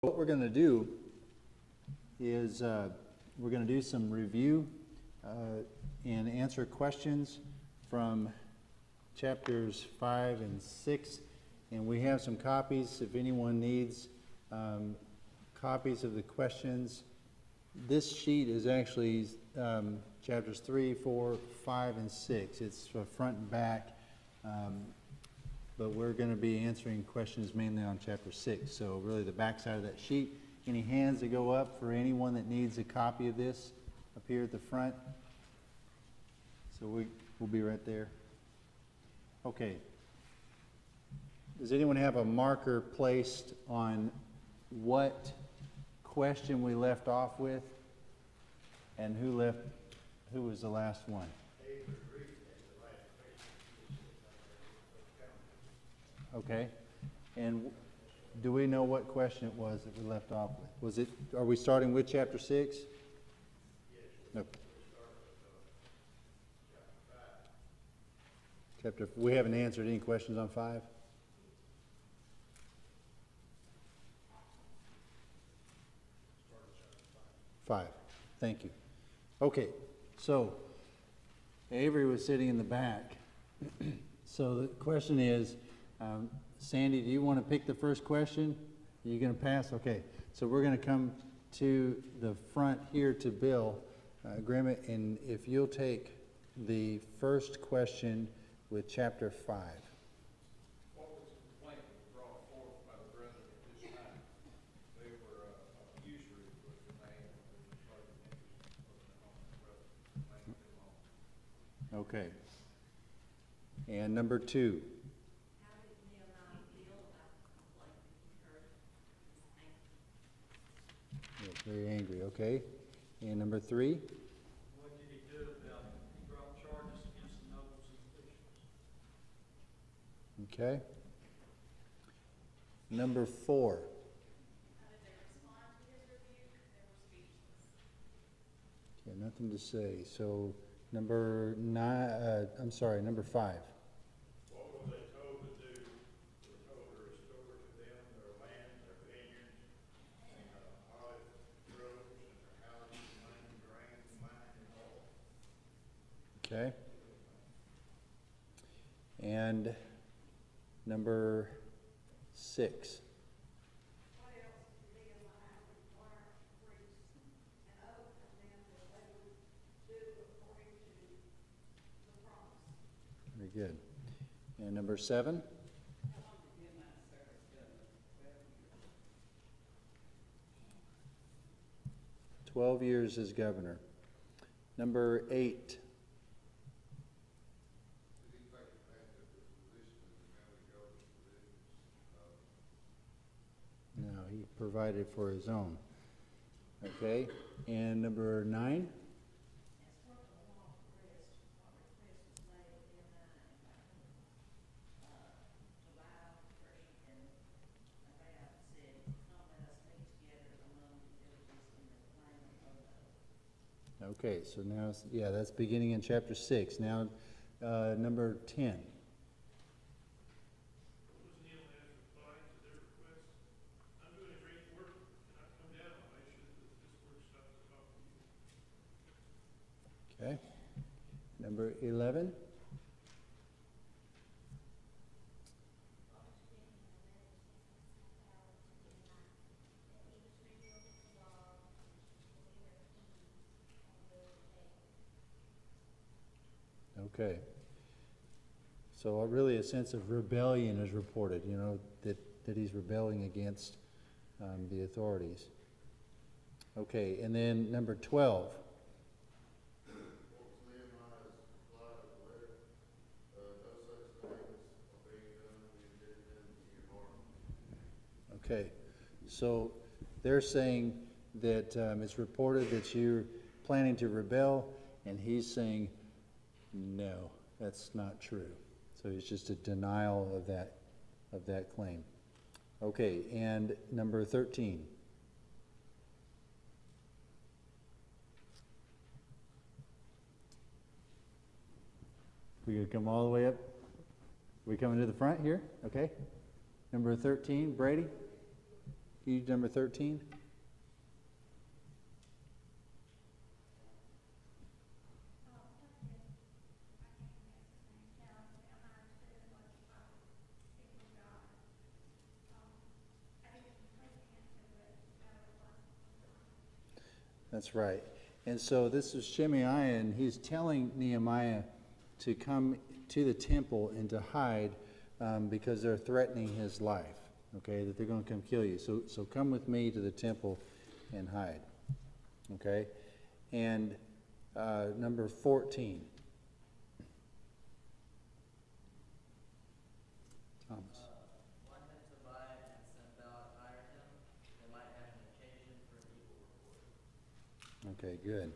What we're going to do is we're going to do some review and answer questions from chapters 5 and 6, and we have some copies if anyone needs copies of the questions. This sheet is actually chapters 3, 4, 5, and 6. It's front and back, but we're going to be answering questions mainly on chapter 6. So really the back side of that sheet. Any hands that go up for anyone that needs a copy of this up here at the front? So we'll be right there. Okay. Does anyone have a marker placed on what question we left off with and who was the last one? Okay. And do we know what question it was that we left off with? Are we starting with chapter 6? No. We haven't answered any questions on 5? Five. Thank you. Okay, so Avery was sitting in the back. So the question is, Sandy, do you want to pick the first question? Are you going to pass? Okay, so we're going to come to the front here to Bill Grimmett, and if you'll take the first question with chapter 5. What was the complaint brought forth by the brethren at this time? They were usury was the name of the charge of interest. Okay. And number 2. How did Nehemiah feel about the complaint he heard? He was angry. Yes, very angry. Okay. And number 3. What did he do about it? He brought charges against the nobles and officials. Okay. Number 4. How did they respond to his rebuke? They were speechless. Okay, nothing to say. So number 5. What were they told to do? They were told to restore to them their land, their vineyards, olive groves, and their houses, money, grain, wine, and oil. Okay. And number 6. What else did Nehemiah require of the priests and oath of them that they would do according to the promise? Very good. And number 7. How long did Nehemiah serve as governor? 12 years as governor. Number 8. No, he provided for his own. Okay. And number 9. As for the law of rest, what request was made of Nehemiah and Tobiah, Gershom, and Abab said, "Come, let us meet together among the villages in the plain of Ono." Okay, so now, yeah, that's beginning in chapter 6. Now, number 10. What was Nehemiah's reply to their request? I'm doing a great work, and I've come down on my issue that this work stops about you. Okay. Number 11. Okay. So really a sense of rebellion is reported, you know, that he's rebelling against the authorities. Okay, and then number 12. Okay, so they're saying that it's reported that you're planning to rebel, and he's saying, no, that's not true. So it's just a denial of that claim. Okay, and number 13. We gonna come all the way up? We coming to the front here? Okay. Number 13, Brady. You number 13? That's right. And so this is Shemaiah, and he's telling Nehemiah to come to the temple and to hide because they're threatening his life, okay, that they're going to come kill you. So come with me to the temple and hide, okay? And number 14. Thomas. One had Tobiah and Sanballat hired him, they might have an occasion for an evil report. Okay, good.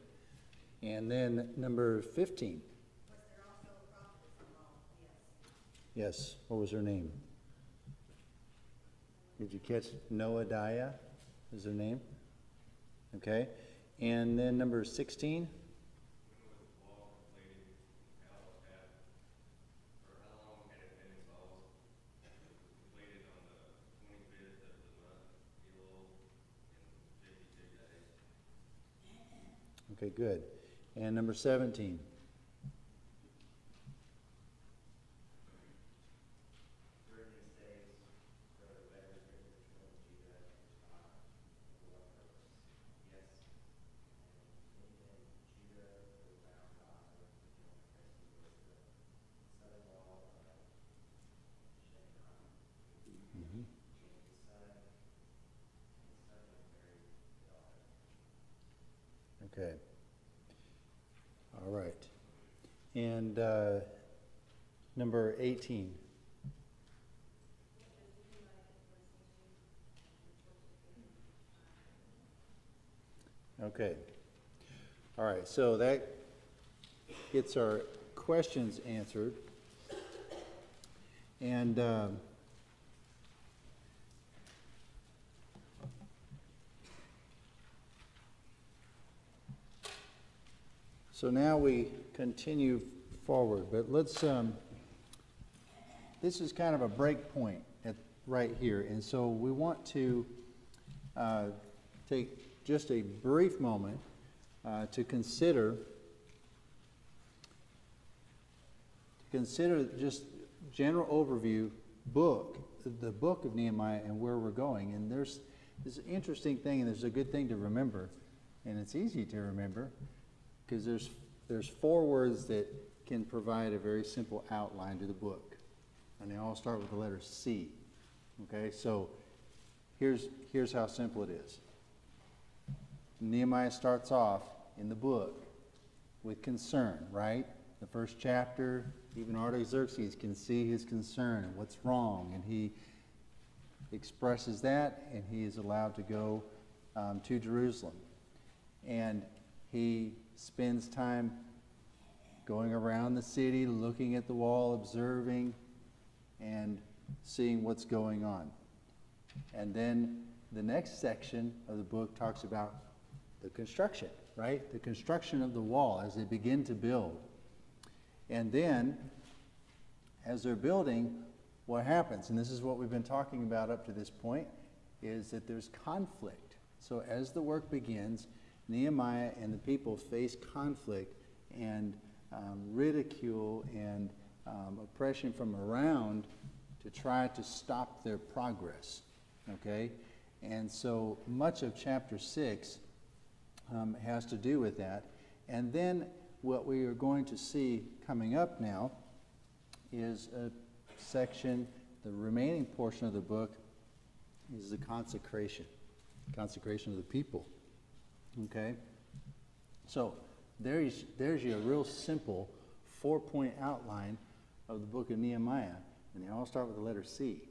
And then number 15. Was there also a prophetess involved? Yes. Yes, what was her name? Did you catch Noadiah is her name? Okay. And then number 16. Okay, good. And number 17. During his days, there were letters written to the children of Judah and respond for what purpose? Yes, and in Judah were found God, who was the son-in-law of Shemaiah, Mm-hmm. his son was married his daughter. Okay. All right. And number 18. Okay. All right. So that gets our questions answered. And so now we continue forward, but let's, this is kind of a break point right here. And so we want to take just a brief moment to consider just general overview the book of Nehemiah and where we're going. And there's this interesting thing, and there's a good thing to remember, and it's easy to remember, because there's 4 words that can provide a very simple outline to the book, and they all start with the letter C. Okay, so here's how simple it is. Nehemiah starts off in the book with concern, right? The first chapter, even Artaxerxes can see his concern and what's wrong, and he expresses that, and he is allowed to go to Jerusalem. And he spends time going around the city, looking at the wall, observing, and seeing what's going on. And then the next section of the book talks about the construction, right? The construction of the wall as they begin to build. And then, as they're building, what happens, and this is what we've been talking about up to this point, is that there's conflict. So as the work begins, Nehemiah and the people face conflict and ridicule and oppression from around to try to stop their progress, okay? And so much of chapter 6 has to do with that. And then what we are going to see coming up now is a section, the remaining portion of the book is the consecration of the people. Okay? So there's your real simple 4-point outline of the book of Nehemiah, and they all start with the letter C.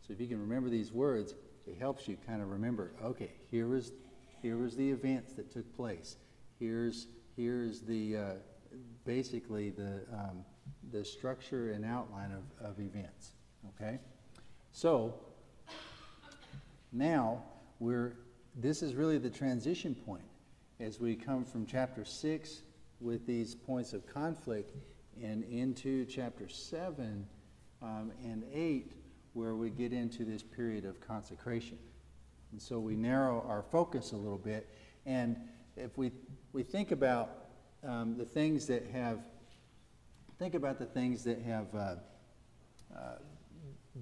So if you can remember these words, it helps you kind of remember, okay, here was the events that took place. Here's the basically the structure and outline of events. Okay? So now this is really the transition point as we come from chapter 6 with these points of conflict and into chapter 7 and 8 where we get into this period of consecration. And so we narrow our focus a little bit. And if we think about the things that have,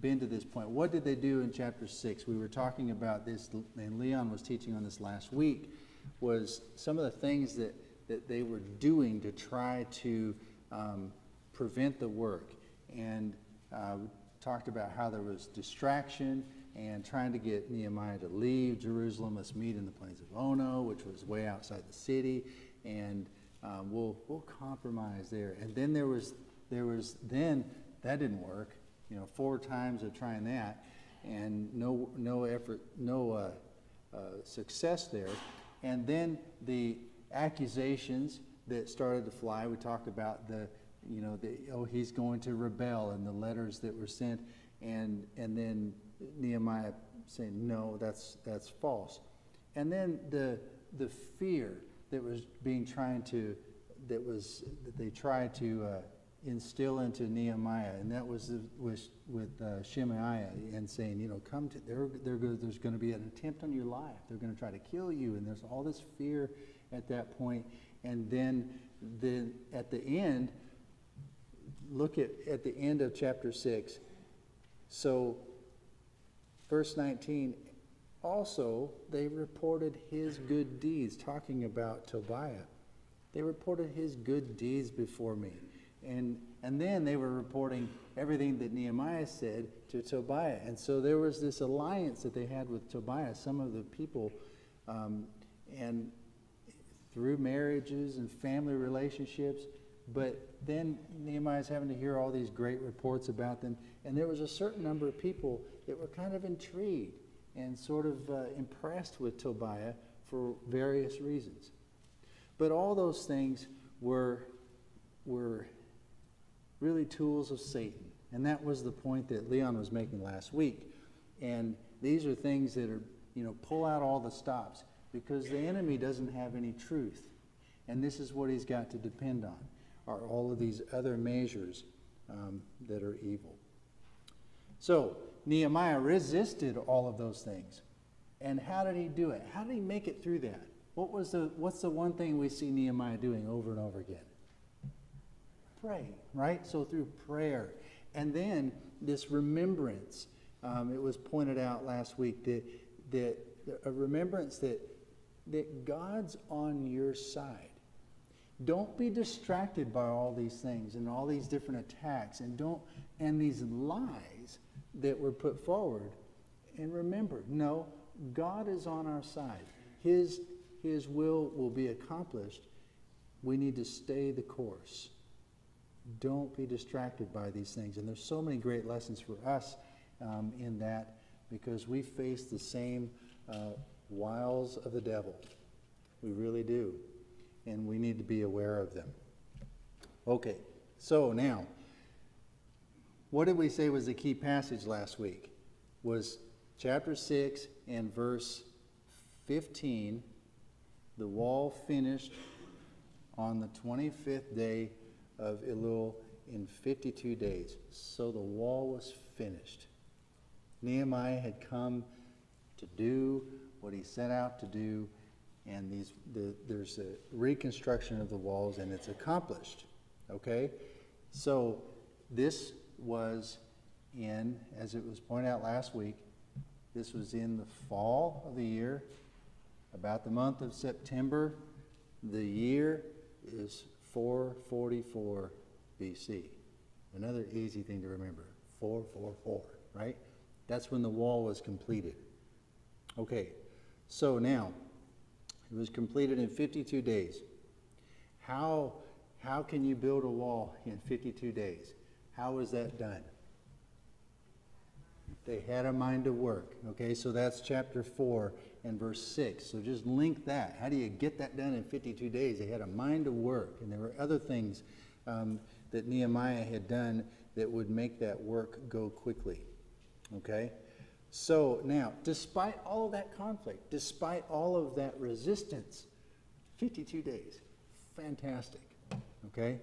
been to this point. What did they do in chapter 6? We were talking about this, and Leon was teaching on this last week, was some of the things that they were doing to try to prevent the work. And we talked about how there was distraction and trying to get Nehemiah to leave Jerusalem. Let's meet in the plains of Ono, which was way outside the city, and we'll compromise there. And then there was then that didn't work. 4 times of trying that, and no effort, no success there. And then the accusations that started to fly. We talked about he's going to rebel, and the letters that were sent, and then Nehemiah saying, no, that's false. And then the fear that was that they tried to instill into Nehemiah, and that was with Shemaiah, and saying, come to there's going to be an attempt on your life. They're going to try to kill you, and there's all this fear at that point. And then at the end, look at the end of chapter 6. So, verse 19. Also, they reported his good deeds, talking about Tobiah. They reported his good deeds before me. And then they were reporting everything that Nehemiah said to Tobiah. And so there was this alliance that they had with Tobiah, some of the people, and through marriages and family relationships. But then Nehemiah's having to hear all these great reports about them. And there was a certain number of people that were kind of intrigued and sort of impressed with Tobiah for various reasons. But all those things were really tools of Satan. And that was the point that Leon was making last week. And these are things that are, pull out all the stops, because the enemy doesn't have any truth. And this is what he's got to depend on, are all of these other measures that are evil. So Nehemiah resisted all of those things. And how did he do it? How did he make it through that? What's the one thing we see Nehemiah doing over and over again? Pray, right? So through prayer. And then this remembrance. It was pointed out last week that a remembrance that God's on your side. Don't be distracted by all these things and all these different attacks and these lies that were put forward. And remember, no, God is on our side. His will be accomplished. We need to stay the course. Don't be distracted by these things. And there's so many great lessons for us in that, because we face the same wiles of the devil. We really do. And we need to be aware of them. Okay, so now, what did we say was the key passage last week? Was chapter 6 and verse 15, the wall finished on the 25th day of Elul in 52 days. So the wall was finished. Nehemiah had come to do what he set out to do, and there's a reconstruction of the walls, and it's accomplished. Okay? So this was as it was pointed out last week, this was in the fall of the year, about the month of September. The year is 444 BC. Another easy thing to remember, 444, right? That's when the wall was completed. Okay, so now, it was completed in 52 days. How can you build a wall in 52 days? How was that done? They had a mind to work. Okay, so that's chapter 4 and verse 6. So just link that. How do you get that done in 52 days? They had a mind to work. And there were other things that Nehemiah had done that would make that work go quickly. Okay? So now, despite all of that conflict, despite all of that resistance, 52 days. Fantastic. Okay?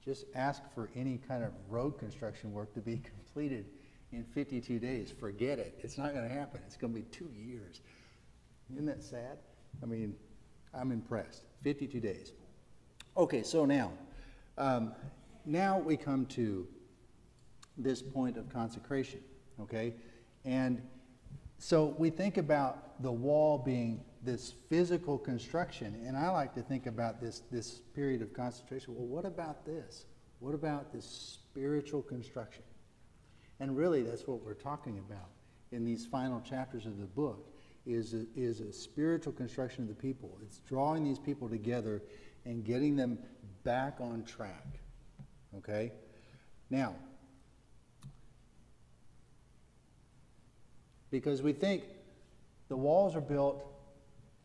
Just ask for any kind of road construction work to be completed in 52 days. Forget it. It's not going to happen. It's going to be 2 years. Isn't that sad? I mean, I'm impressed. 52 days. Okay, so now we come to this point of consecration, okay? And so we think about the wall being this physical construction, and I like to think about this period of concentration. Well, what about this? What about this spiritual construction? And really, that's what we're talking about in these final chapters of the book, is a spiritual construction of the people. It's drawing these people together and getting them back on track, okay? Now, because we think the walls are built,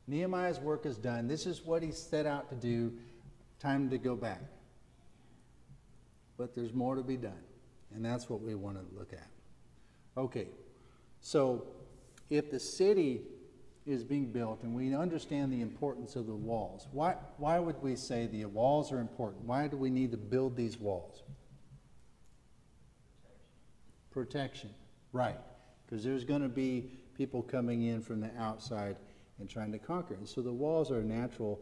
Nehemiah's work is done, this is what he set out to do, time to go back. But there's more to be done, and that's what we want to look at. Okay, so if the city is being built and we understand the importance of the walls, why would we say the walls are important? Why do we need to build these walls? Protection, right. Because there's going to be people coming in from the outside and trying to conquer. And so the walls are a natural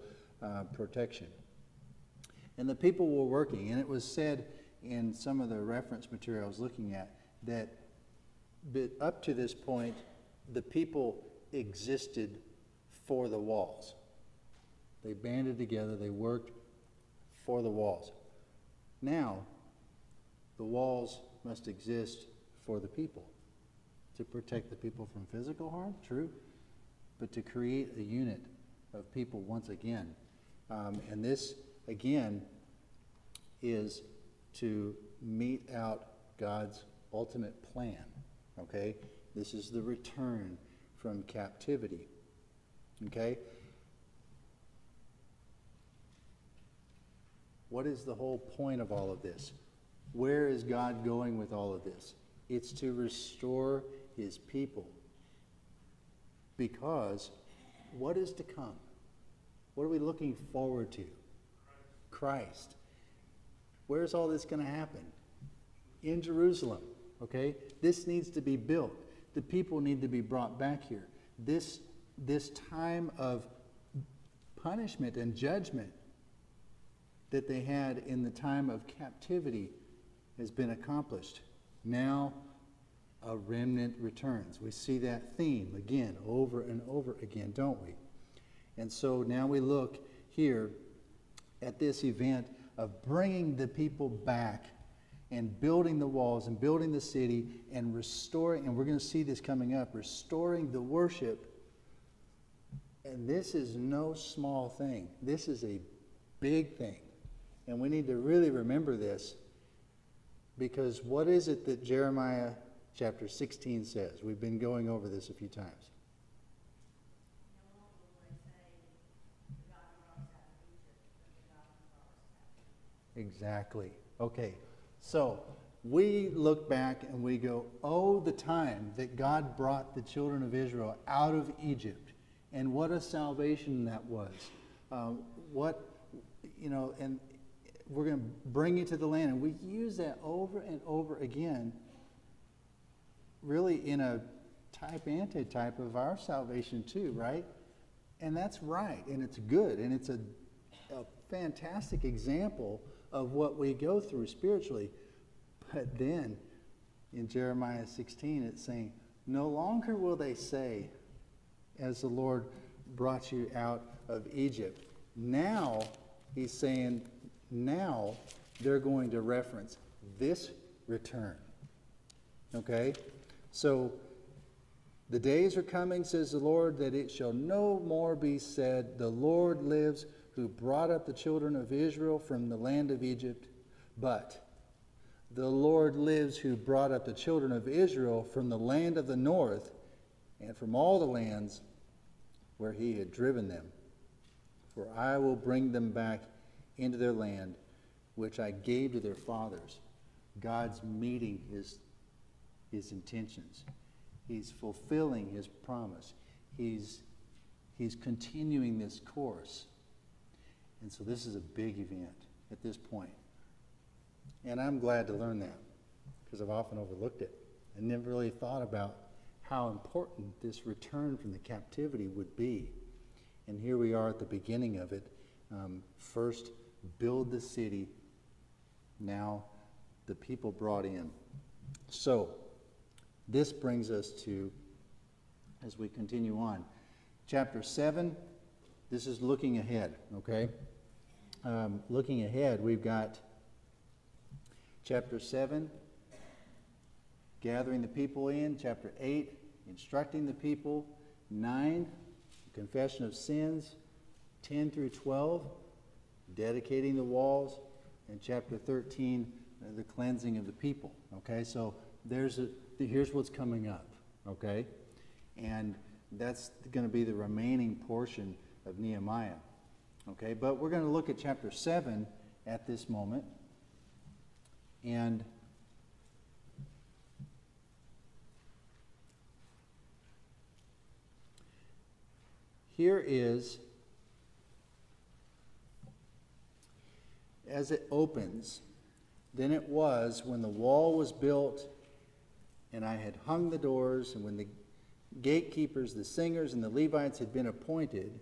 protection. And the people were working, and it was said in some of the reference material I was looking at that up to this point, the people existed for the walls. They banded together, they worked for the walls. Now, the walls must exist for the people. To protect the people from physical harm, true, but to create a unit of people once again. And this, again, is to mete out God's ultimate plan, okay? This is the return from captivity, okay? What is the whole point of all of this? Where is God going with all of this? It's to restore his people. Because what is to come? What are we looking forward to? Christ. Where's all this going to happen? In Jerusalem, okay? This needs to be built. The people need to be brought back here. This time of punishment and judgment that they had in the time of captivity has been accomplished. Now a remnant returns. We see that theme again, over and over again, don't we? And so now we look here at this event of bringing the people back and building the walls and building the city and restoring, and we're going to see this coming up, restoring the worship. And this is no small thing. This is a big thing. And we need to really remember this, because what is it that Jeremiah chapter 16 says? We've been going over this a few times. No longer will they say, the God who brought us out of Egypt, but the God who brought us out. Exactly. Okay. So we look back and we go, oh, the time that God brought the children of Israel out of Egypt, and what a salvation that was. And we're going to bring you to the land. And we use that over and over again, really in a type antitype of our salvation too, right? And that's right, and it's good, and it's a fantastic example of what we go through spiritually. But then in Jeremiah 16 it's saying, no longer will they say, as the Lord brought you out of Egypt. Now he's saying, now they're going to reference this return. Okay? So the days are coming, says the Lord, that it shall no more be said, the Lord lives, who brought up the children of Israel from the land of Egypt, but the Lord lives, who brought up the children of Israel from the land of the north and from all the lands where he had driven them. For I will bring them back into their land, which I gave to their fathers. God's meeting his intentions. He's fulfilling his promise. He's continuing this course. And so this is a big event at this point. And I'm glad to learn that, because I've often overlooked it. I never really thought about how important this return from the captivity would be. And here we are at the beginning of it. First, build the city. Now, the people brought in. So, this brings us to, as we continue on, chapter 7. This is looking ahead, okay? Looking ahead, we've got chapter 7, gathering the people in. Chapter 8, instructing the people. 9, confession of sins. 10 through 12, dedicating the walls. And chapter 13, the cleansing of the people. Okay, so here's what's coming up. Okay, and that's going to be the remaining portion of Nehemiah. Okay, but we're going to look at chapter 7 at this moment. And here is, as it opens, then it was when the wall was built and I had hung the doors, and when the gatekeepers, the singers, and the Levites had been appointed,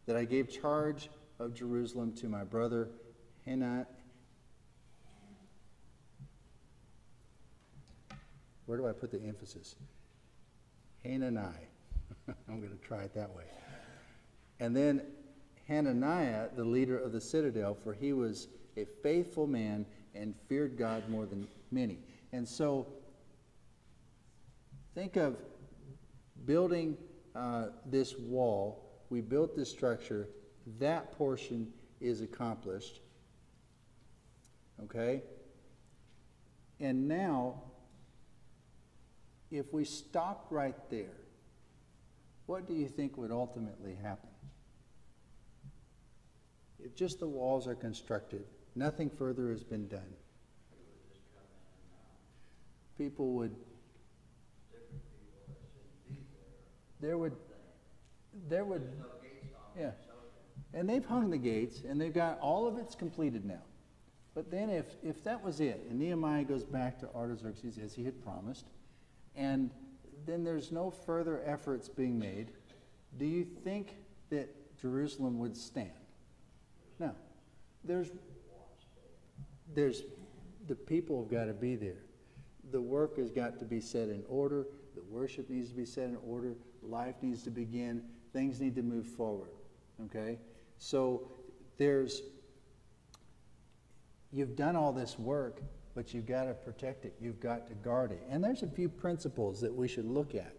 that I gave charge of Jerusalem to my brother Hanani. Where do I put the emphasis? Hanani. I'm going to try it that way. And then Hananiah, the leader of the citadel, for he was a faithful man and feared God more than many. And so, think of building this wall. We built this structure. That portion is accomplished. Okay? And now, if we stopped right there, what do you think would ultimately happen? If just the walls are constructed, nothing further has been done. People would, there would, yeah. And they've hung the gates, and they've got, all of it's completed now. But then if that was it, and Nehemiah goes back to Artaxerxes as he had promised, and then there's no further efforts being made, do you think that Jerusalem would stand? No. There's the people have got to be there. The work has got to be set in order. The worship needs to be set in order. Life needs to begin. Things need to move forward. Okay? So you've done all this work, but you've got to protect it. You've got to guard it. And there's a few principles that we should look at.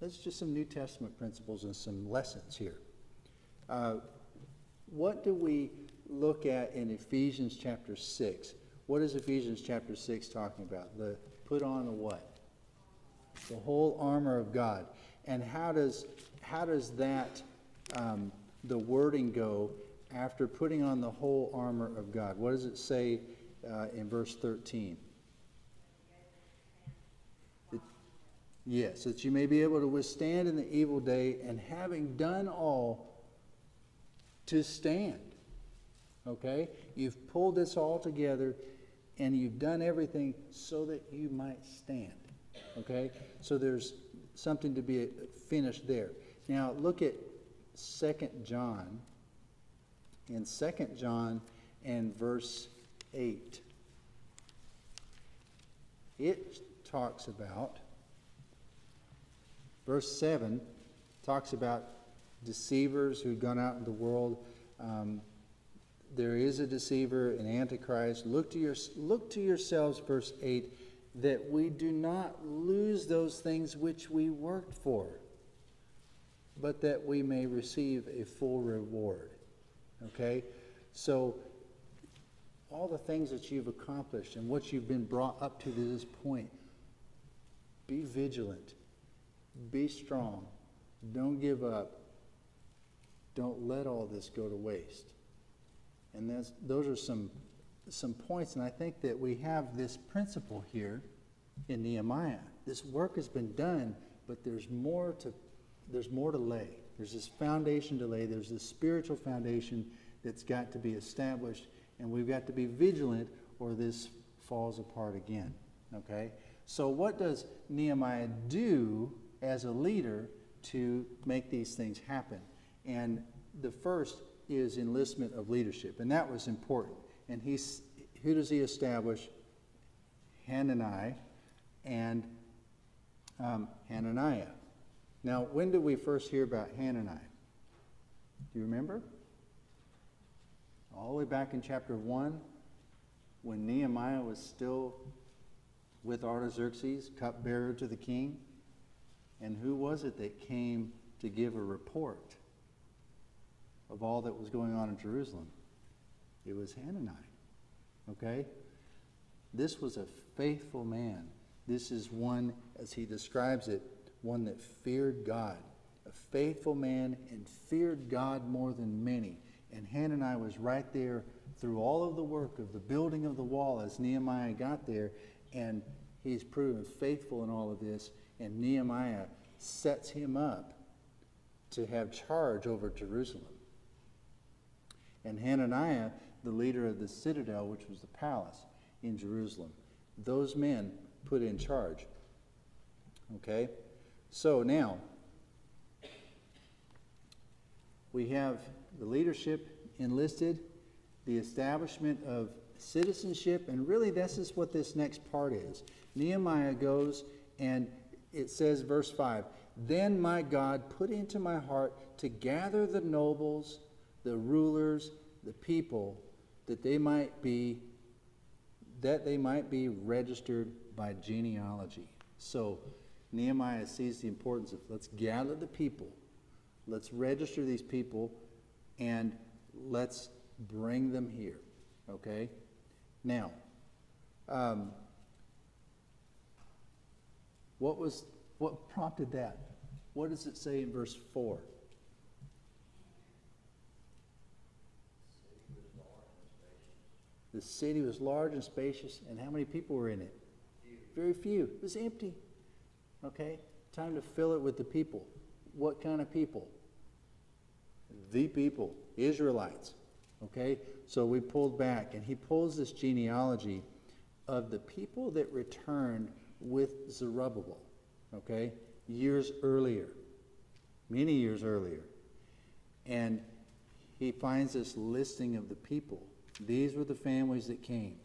That's just some New Testament principles and some lessons here. What do we look at in Ephesians chapter 6? What is Ephesians chapter 6 talking about? The put on the what? The whole armor of God. And how does that, the wording go after putting on the whole armor of God? What does it say in verse 13? Yes, that you may be able to withstand in the evil day, and having done all, to stand. Okay? You've pulled this all together, and you've done everything so that you might stand. Okay? So there's something to be finished there. Now look at 2 John. In 2 John and verse 8. It talks about, verse 7 talks about deceivers who've gone out in the world. There is a deceiver, an antichrist. Look to yourselves, verse 8, that we do not lose those things which we worked for, but that we may receive a full reward. Okay? So, all the things that you've accomplished and what you've been brought up to this point, be vigilant. Be strong. Don't give up. Don't let all this go to waste. And those are some points, and I think that we have this principle here in Nehemiah. This work has been done, but there's more to lay. There's this foundation to lay. There's this spiritual foundation that's got to be established, and we've got to be vigilant, or this falls apart again. Okay? So what does Nehemiah do as a leader to make these things happen? And the first is enlistment of leadership, and that was important. And who does he establish? Hanani and Hananiah. Now, when did we first hear about Hanani? Do you remember? All the way back in chapter 1, when Nehemiah was still with Artaxerxes, cupbearer to the king. And who was it that came to give a report of all that was going on in Jerusalem? It was Hanani. Okay? This was a faithful man. This is one, as he describes it, one that feared God. A faithful man and feared God more than many. And Hanani was right there through all of the work of the building of the wall as Nehemiah got there. And he's proven faithful in all of this. And Nehemiah sets him up to have charge over Jerusalem. And Hananiah, the leader of the citadel, which was the palace in Jerusalem. Those men put in charge. Okay? So now, we have the leadership enlisted, the establishment of citizenship, and really this is what this next part is. Nehemiah goes and it says, verse 5, "Then my God put into my heart to gather the nobles, the rulers, the people, that they might be registered by genealogy." So Nehemiah sees the importance of let's gather the people, let's register these people, and let's bring them here. Okay? Now, what prompted that? What does it say in verse 4? The city was large and spacious, and how many people were in it? Very few. It was empty. Okay? Time to fill it with the people. What kind of people? The people, Israelites. Okay? So we pulled back, and he pulls this genealogy of the people that returned with Zerubbabel. Okay? Years earlier. Many years earlier. And he finds this listing of the people. These were the families that came.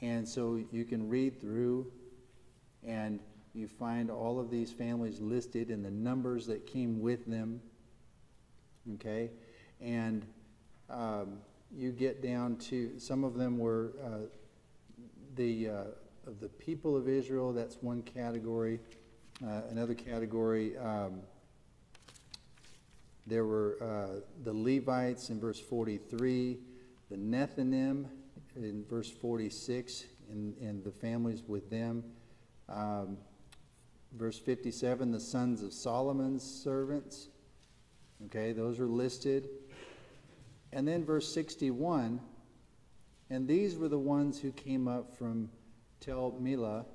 And so you can read through and you find all of these families listed and the numbers that came with them. Okay? And you get down to, some of them were of the people of Israel. That's one category. Another category, there were the Levites in verse 43, the Nethinim in verse 46, and the families with them. Verse 57, the sons of Solomon's servants. Okay, those are listed. And then verse 61, and these were the ones who came up from Tel Milah,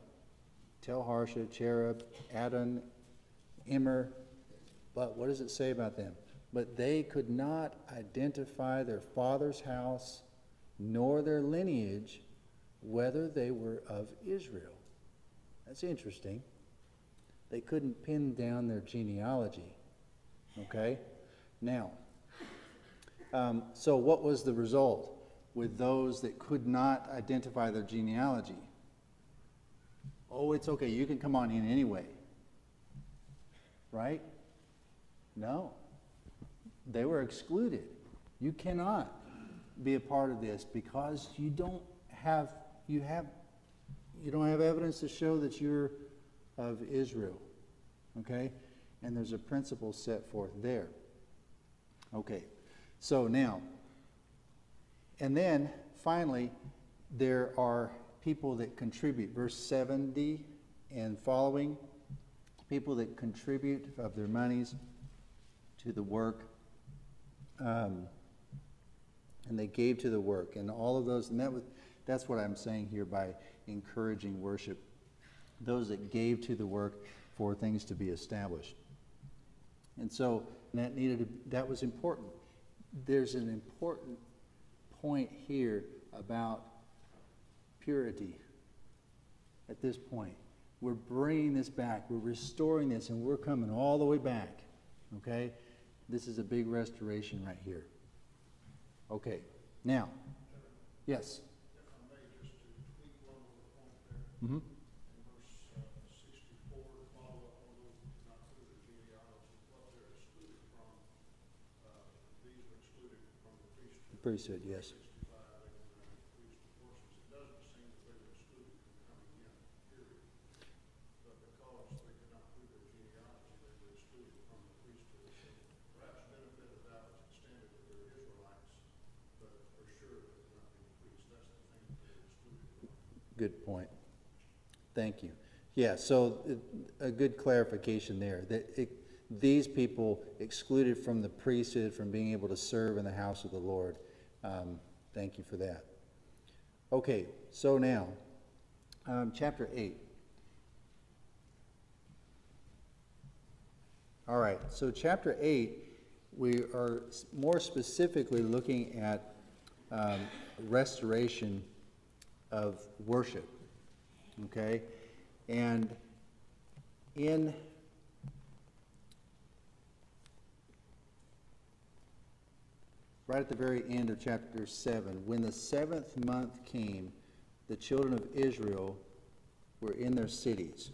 Tel Harsha, Cherub, Adon, Immer. But what does it say about them? But they could not identify their father's house nor their lineage, whether they were of Israel. That's interesting. They couldn't pin down their genealogy. Okay? Now, so what was the result with those that could not identify their genealogy? Oh, it's okay. You can come on in anyway. Right? No. They were excluded. You cannot be a part of this because you don't have evidence to show that you're of Israel. Okay? And there's a principle set forth there. Okay. So now, and then finally, there are people that contribute. Verse 70 and following, people that contribute of their monies to the work, and they gave to the work, and all of those, and that's what I'm saying here by encouraging worship. Those that gave to the work for things to be established. And so that was important. There's an important point here about purity at this point. we're bringing this back, we're restoring this, and we're coming all the way back, okay? This is a big restoration right here. Okay, now, yes? If I may, just to tweak one little point there. Mm-hmm. In verse 64, to follow up on those who did not prove their genealogy, what they're excluded from, these are excluded from the priesthood. Priesthood, yes. 65, priest portions. It doesn't seem that they were excluded from coming in, period. But because they could not prove their genealogy, they were excluded from the priesthood. So perhaps benefit of doubt is extended to their Israelites, but for sure they could not be priests. That's the thing that they're excluded from. Good point. Thank you. Yeah, so a good clarification there, that these people excluded from the priesthood from being able to serve in the house of the Lord. Thank you for that. Okay, so now, chapter 8. All right, so chapter 8, we are more specifically looking at restoration of worship. Okay, and right at the very end of chapter 7, when the 7th month came, the children of Israel were in their cities.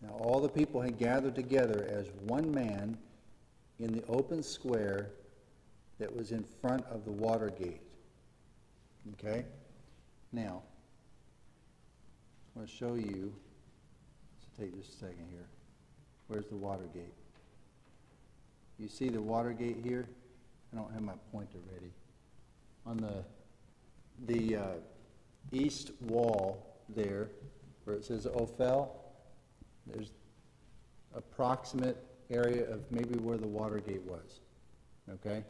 Now all the people had gathered together as one man in the open square that was in front of the water gate. Okay, now I want to show you, let's take just a second here. Where's the water gate? You see the water gate here? I don't have my pointer ready. On the east wall there, where it says Ophel, there's approximate area of maybe where the water gate was. Okay?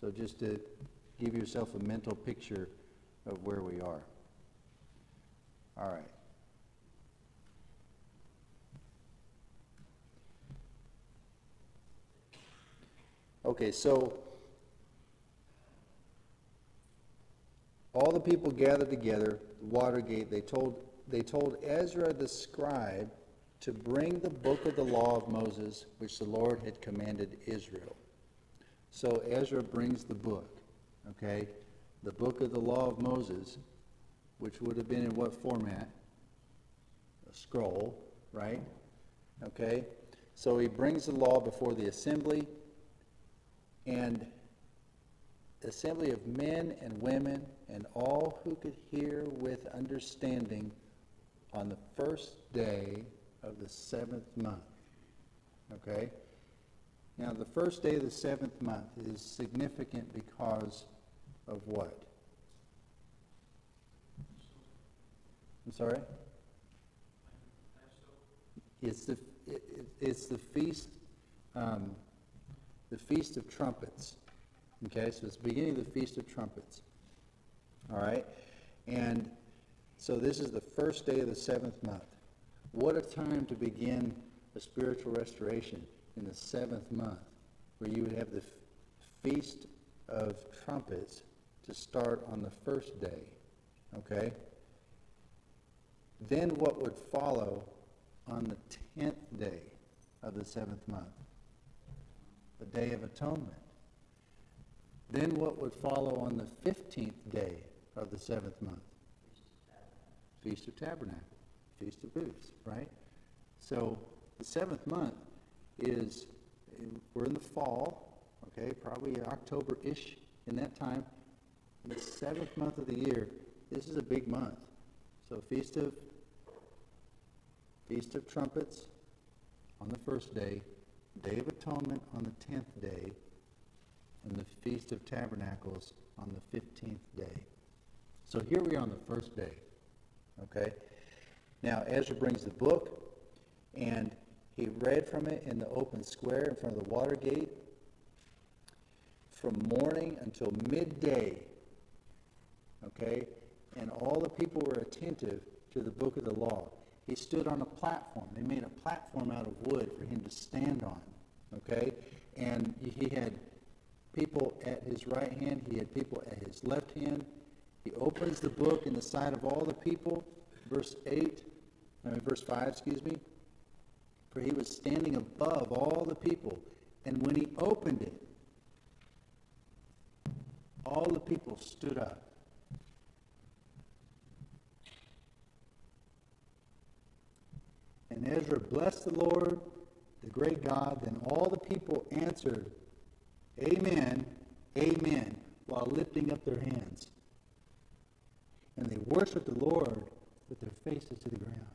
So just to give yourself a mental picture of where we are. All right. Okay, so all the people gathered together, Watergate, they told Ezra the scribe to bring the book of the law of Moses, which the Lord had commanded Israel. So Ezra brings the book, okay? The book of the law of Moses, which would have been in what format? A scroll, right? Okay? So he brings the law before the assembly, and assembly of men and women and all who could hear with understanding on the first day of the 7th month. Okay? Now, the first day of the 7th month is significant because of what? I'm sorry? It's the feast. The Feast of Trumpets. Okay, so it's the beginning of the Feast of Trumpets. All right? And so this is the first day of the 7th month. What a time to begin a spiritual restoration in the 7th month, where you would have the Feast of Trumpets to start on the first day. Okay? Then what would follow on the 10th day of the 7th month? The Day of Atonement. Then what would follow on the 15th day of the 7th month? Feast of Tabernacle. Feast of Booths, right? So the 7th month is, we're in the fall, okay, probably October-ish in that time. The 7th month of the year, this is a big month. So Feast of Trumpets on the first day, Day of Atonement on the 10th day, and the Feast of Tabernacles on the 15th day. So here we are on the first day, okay? Now, Ezra brings the book, and he read from it in the open square in front of the water gate from morning until midday, okay? And all the people were attentive to the book of the law. He stood on a platform. They made a platform out of wood for him to stand on, okay? And he had people at his right hand. He had people at his left hand. He opens the book in the sight of all the people. Verse 8, verse 5, excuse me. For he was standing above all the people, and when he opened it, all the people stood up. And Ezra blessed the Lord, the great God. Then all the people answered, Amen, Amen, while lifting up their hands. And they worshiped the Lord with their faces to the ground.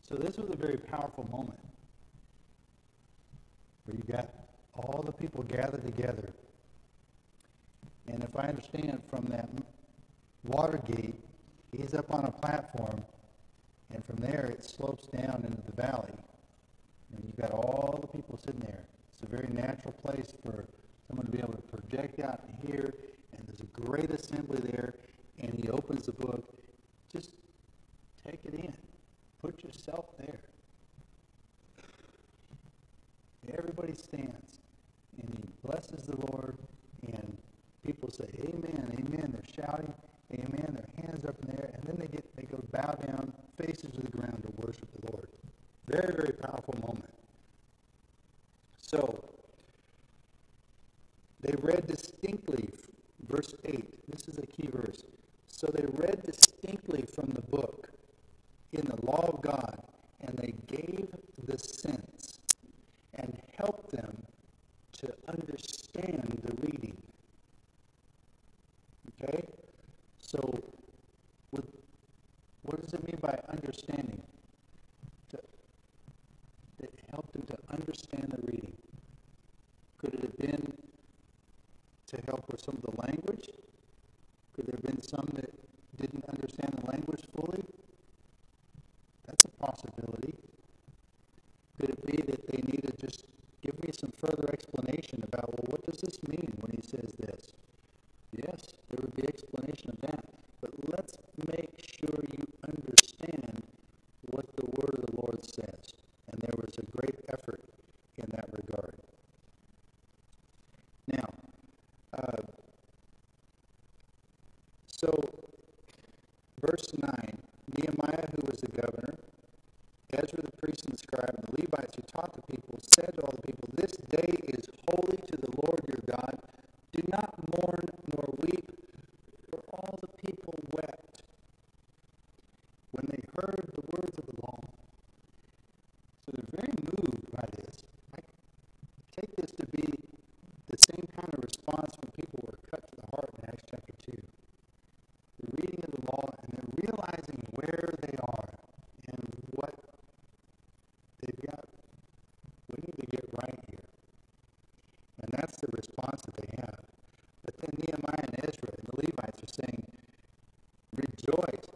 So this was a very powerful moment where you got all the people gathered together. And if I understand from that water gate, he's up on a platform, and from there it slopes down into the valley. And you've got all the people sitting there. It's a very natural place for someone to be able to project out and hear, and there's a great assembly there, and he opens the book. Just take it in. Put yourself there. Everybody stands, and he blesses the Lord, and people say, Amen, Amen. They're shouting, Amen. Their hands up in the air, and then they go bow down, faces to the ground to worship the Lord. Very, very powerful moment. So, they read distinctly, verse 8. This is a key verse. So they read distinctly from the book in the law of God, and they gave the sense and helped them to understand the reading. Okay? So, what does it mean by understanding? It helped them to understand the reading. Could it have been to help with some of the language? Could there have been some that didn't understand the language fully? That's a possibility. Could it be that they need to just give me some further explanation about, well, what does this mean when he says this? Yes, there would be explanation of that. But let's make sure you understand what the word of the Lord says. And there was a great effort in that regard. Now, so verse 9, Nehemiah, who was the governor, Ezra the priest and the scribe, and the Levites who taught the people, said to all the people, This day is holy to the Lord your God. Do not mourn nor weep. For all the people wept when they heard the words of the law. So they're very moved by this. I take this to be the same kind of response when people were cut to the heart in Acts chapter 2. The reading of the law, and they're realizing where they are and what they've got. We need to get right here. And that's the response that they have. But then Nehemiah and Ezra and the Levites are saying, Rejoice,